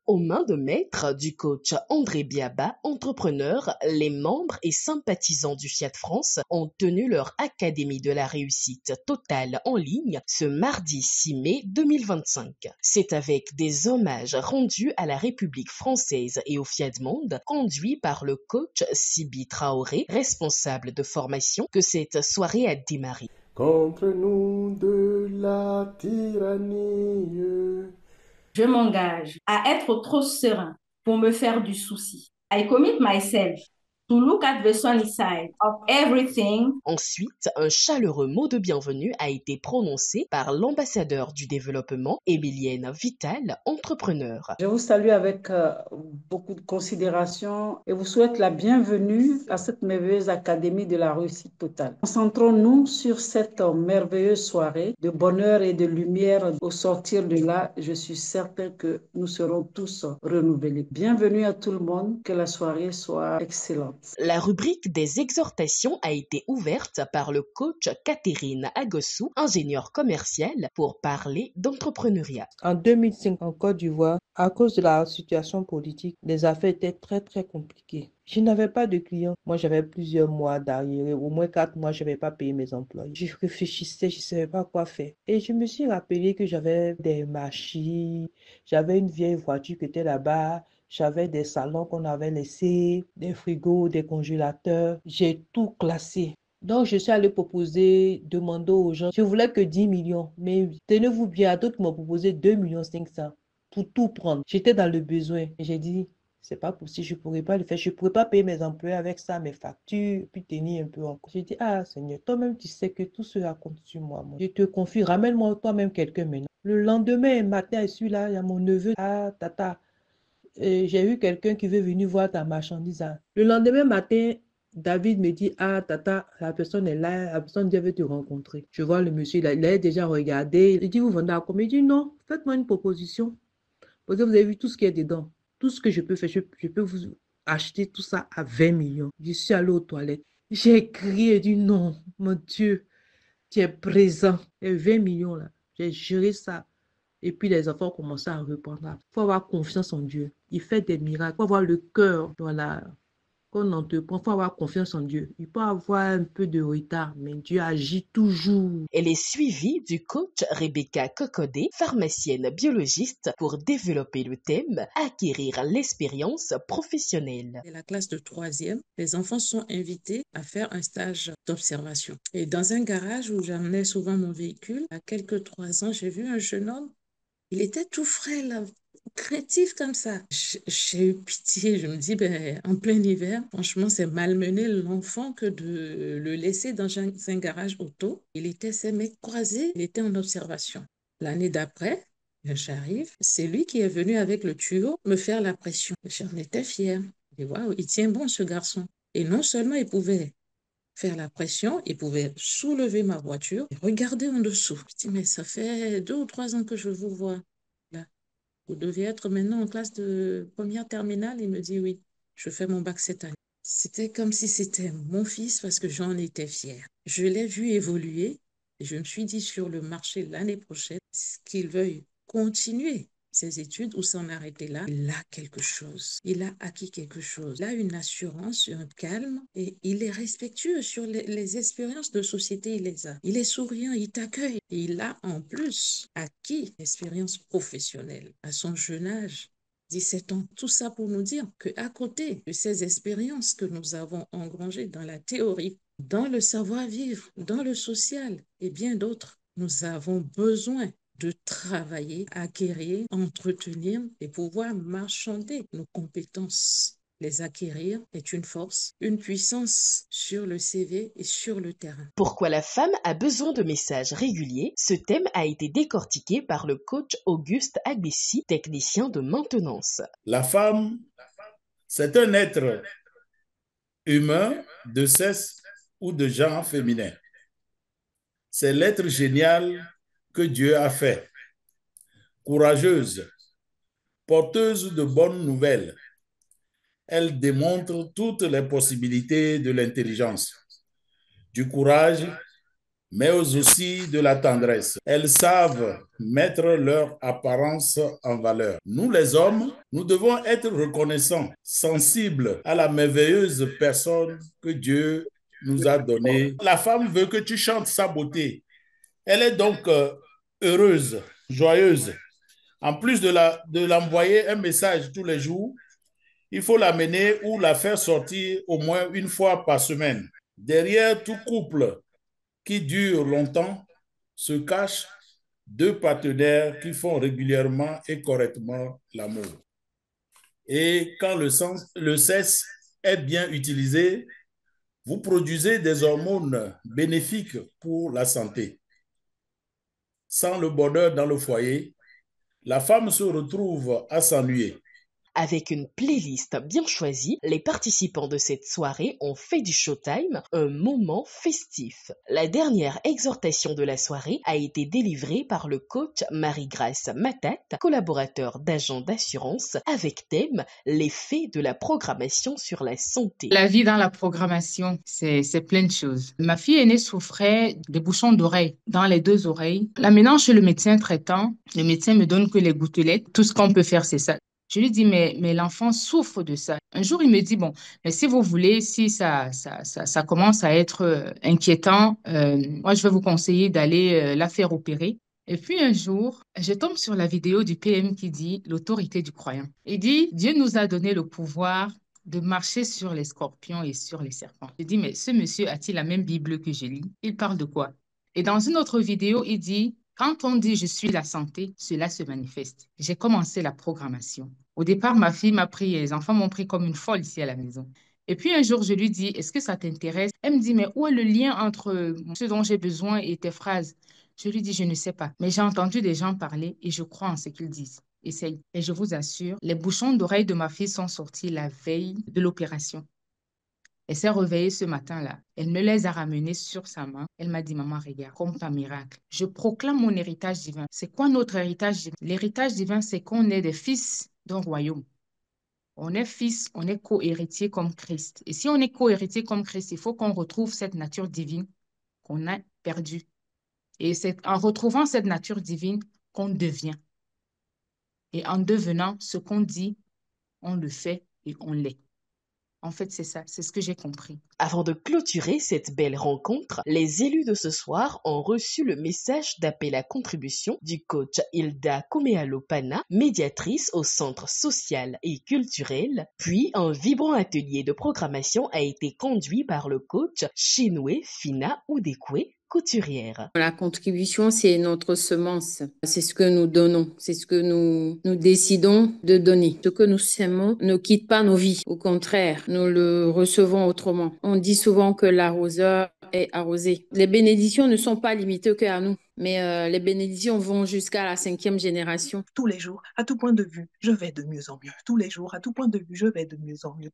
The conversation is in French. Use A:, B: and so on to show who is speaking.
A: Aux mains de maître du coach André Biaba, entrepreneur, les membres et sympathisants du Fiat France ont tenu leur Académie de la réussite totale en ligne ce mardi 6 mai 2025. C'est avec des hommages rendus à la République française et au Fiat Monde, conduits par le coach Sibi Traoré, responsable de formation, que cette soirée a démarré.
B: Contre nous de la tyrannie.
C: Je m'engage à être trop serein pour me faire du souci. I commit myself to look at the sunny side of everything.
A: Ensuite, un chaleureux mot de bienvenue a été prononcé par l'ambassadeur du développement, Emilienne Vital, entrepreneur.
D: Je vous salue avec beaucoup de considération et vous souhaite la bienvenue à cette merveilleuse Académie de la réussite totale. Concentrons-nous sur cette merveilleuse soirée de bonheur et de lumière. Au sortir de là, je suis certain que nous serons tous renouvelés. Bienvenue à tout le monde, que la soirée soit excellente.
A: La rubrique des exhortations a été ouverte par le coach Catherine Agossou, ingénieure commerciale, pour parler d'entrepreneuriat.
E: En 2005, en Côte d'Ivoire, à cause de la situation politique, les affaires étaient très compliquées. Je n'avais pas de clients. Moi, j'avais plusieurs mois d'arriérés. Au moins 4 mois, je n'avais pas payé mes employés. Je réfléchissais, je ne savais pas quoi faire. Et je me suis rappelé que j'avais des machines, j'avais une vieille voiture qui était là-bas, j'avais des salons qu'on avait laissés, des frigos, des congélateurs. J'ai tout classé. Donc, je suis allé demander aux gens. Je voulais que 10 millions, mais tenez-vous bien, d'autres m'ont proposé 2,5 millions pour tout prendre. J'étais dans le besoin. Et j'ai dit, c'est pas possible, je pourrais pas le faire. Je pourrais pas payer mes employés avec ça, mes factures, puis tenir un peu encore. J'ai dit, ah Seigneur, toi-même, tu sais que tout cela compte sur moi. Je te confie, ramène-moi toi-même quelqu'un maintenant. Le lendemain matin, je suis là, il y a mon neveu. Ah, tata, j'ai eu quelqu'un qui veut venir voir ta marchandise. Le lendemain matin, David me dit, ah, tata, la personne est là, la personne dit, elle veut te rencontrer. Je vois le monsieur, il a déjà regardé. Il dit, vous vendez à combien? Il dit, non, faites-moi une proposition. Parce que vous avez vu tout ce qui est dedans. Tout ce que je peux faire, je peux vous acheter tout ça à 20 millions. Je suis allée aux toilettes. J'ai crié et dit, non, mon Dieu, tu es présent. Et 20 millions là, j'ai géré ça. Et puis les enfants ont commencé à reprendre. Il faut avoir confiance en Dieu. Il fait des miracles. Il faut avoir le cœur qu'on entreprend. Il faut avoir confiance en Dieu. Il peut avoir un peu de retard, mais Dieu agit toujours.
A: Elle est suivie du coach Rebecca Cocodé, pharmacienne biologiste, pour développer le thème « Acquérir l'expérience professionnelle ».
F: C'est la classe de 3e. Les enfants sont invités à faire un stage d'observation. Et dans un garage où j'amenais souvent mon véhicule, à quelques 3 ans, j'ai vu un jeune homme. Il était tout frais, là, craintif comme ça. J'ai eu pitié. Je me dis, en plein hiver, franchement, c'est malmener l'enfant que de le laisser dans un garage auto. Il était ses mecs croisés, il était en observation. L'année d'après, j'arrive, c'est lui qui est venu avec le tuyau me faire la pression. J'en étais fière. Et waouh, il tient bon ce garçon. Et non seulement il pouvait faire la pression, il pouvait soulever ma voiture et regarder en dessous. Je dis, mais ça fait 2 ou 3 ans que je vous vois. Là, vous deviez être maintenant en classe de première terminale. Il me dit, oui, je fais mon bac cette année. C'était comme si c'était mon fils parce que j'en étais fière. Je l'ai vu évoluer et je me suis dit sur le marché l'année prochaine, qu'il veuille continuer ses études ou s'en arrêter là, il a quelque chose. Il a acquis quelque chose. Il a une assurance, un calme et il est respectueux sur les expériences de société. Il les a. Il est souriant, il t'accueille. Et il a en plus acquis l'expérience professionnelle à son jeune âge. 17 ans. Tout ça pour nous dire qu'à côté de ces expériences que nous avons engrangées dans la théorie, dans le savoir-vivre, dans le social et bien d'autres, nous avons besoin de travailler, acquérir, entretenir et pouvoir marchander nos compétences. Les acquérir est une force, une puissance sur le CV et sur le terrain.
A: Pourquoi la femme a besoin de messages réguliers? Ce thème a été décortiqué par le coach Auguste Agbessi, technicien de maintenance.
G: La femme, c'est un être humain de sexe ou de genre féminin. C'est l'être génial que Dieu a fait. Courageuse, porteuse de bonnes nouvelles, elle démontre toutes les possibilités de l'intelligence, du courage, mais aussi de la tendresse. Elles savent mettre leur apparence en valeur. Nous, les hommes, nous devons être reconnaissants, sensibles à la merveilleuse personne que Dieu nous a donnée. La femme veut que tu chantes sa beauté. Elle est donc heureuse, joyeuse. En plus de l'envoyer un message tous les jours, il faut l'amener ou la faire sortir au moins une fois par semaine. Derrière tout couple qui dure longtemps se cachent deux partenaires qui font régulièrement et correctement l'amour. Et quand le sexe est bien utilisé, vous produisez des hormones bénéfiques pour la santé. Sans le bonheur dans le foyer, la femme se retrouve à s'ennuyer.
A: Avec une playlist bien choisie, les participants de cette soirée ont fait du Showtime un moment festif. La dernière exhortation de la soirée a été délivrée par le coach Marie-Grâce Matat, collaborateur d'Agent d'assurance, avec thème « L'effet de la programmation sur la santé ».
H: La vie dans la programmation, c'est plein de choses. Ma fille aînée souffrait des bouchons d'oreilles dans les deux oreilles. Là, maintenant, chez le médecin traitant, le médecin me donne que les gouttelettes. Tout ce qu'on peut faire, c'est ça. Je lui dis, mais l'enfant souffre de ça. Un jour, il me dit, bon, mais si vous voulez, si ça commence à être inquiétant, moi, je vais vous conseiller d'aller la faire opérer. Et puis un jour, je tombe sur la vidéo du PM qui dit l'autorité du croyant. Il dit, Dieu nous a donné le pouvoir de marcher sur les scorpions et sur les serpents. Je dis, mais ce monsieur a-t-il la même Bible que je lis? Il parle de quoi? Et dans une autre vidéo, il dit, quand on dit je suis la santé, cela se manifeste. J'ai commencé la programmation. Au départ, ma fille m'a pris, les enfants m'ont pris comme une folle ici à la maison. Et puis un jour, je lui dis, est-ce que ça t'intéresse? Elle me dit, mais où est le lien entre ce dont j'ai besoin et tes phrases? Je lui dis, je ne sais pas. Mais j'ai entendu des gens parler et je crois en ce qu'ils disent. Essaye. Et je vous assure, les bouchons d'oreilles de ma fille sont sortis la veille de l'opération. Elle s'est réveillée ce matin-là. Elle me les a ramenés sur sa main. Elle m'a dit, maman, regarde, comme par miracle. Je proclame mon héritage divin. C'est quoi notre héritage divin? L'héritage divin, c'est qu'on est des fils d'un royaume. On est fils, on est co-héritier comme Christ. Et si on est co-héritier comme Christ, il faut qu'on retrouve cette nature divine qu'on a perdue. Et c'est en retrouvant cette nature divine qu'on devient. Et en devenant ce qu'on dit, on le fait et on l'est. En fait, c'est ça, c'est ce que j'ai compris.
A: Avant de clôturer cette belle rencontre, les élus de ce soir ont reçu le message d'appel à contribution du coach Hilda Komealo-Pana, médiatrice au Centre social et culturel. Puis, un vibrant atelier de programmation a été conduit par le coach Chinwe Fina Udekwe, couturière.
I: La contribution, c'est notre semence. C'est ce que nous donnons. C'est ce que nous décidons de donner. Ce que nous sèmons ne quitte pas nos vies. Au contraire, nous le recevons autrement. On dit souvent que l'arroseur est arrosé. Les bénédictions ne sont pas limitées qu'à nous. Mais les bénédictions vont jusqu'à la 5e génération.
J: Tous les jours, à tout point de vue, je vais de mieux en mieux. Tous les jours, à tout point de vue, je vais de mieux en mieux.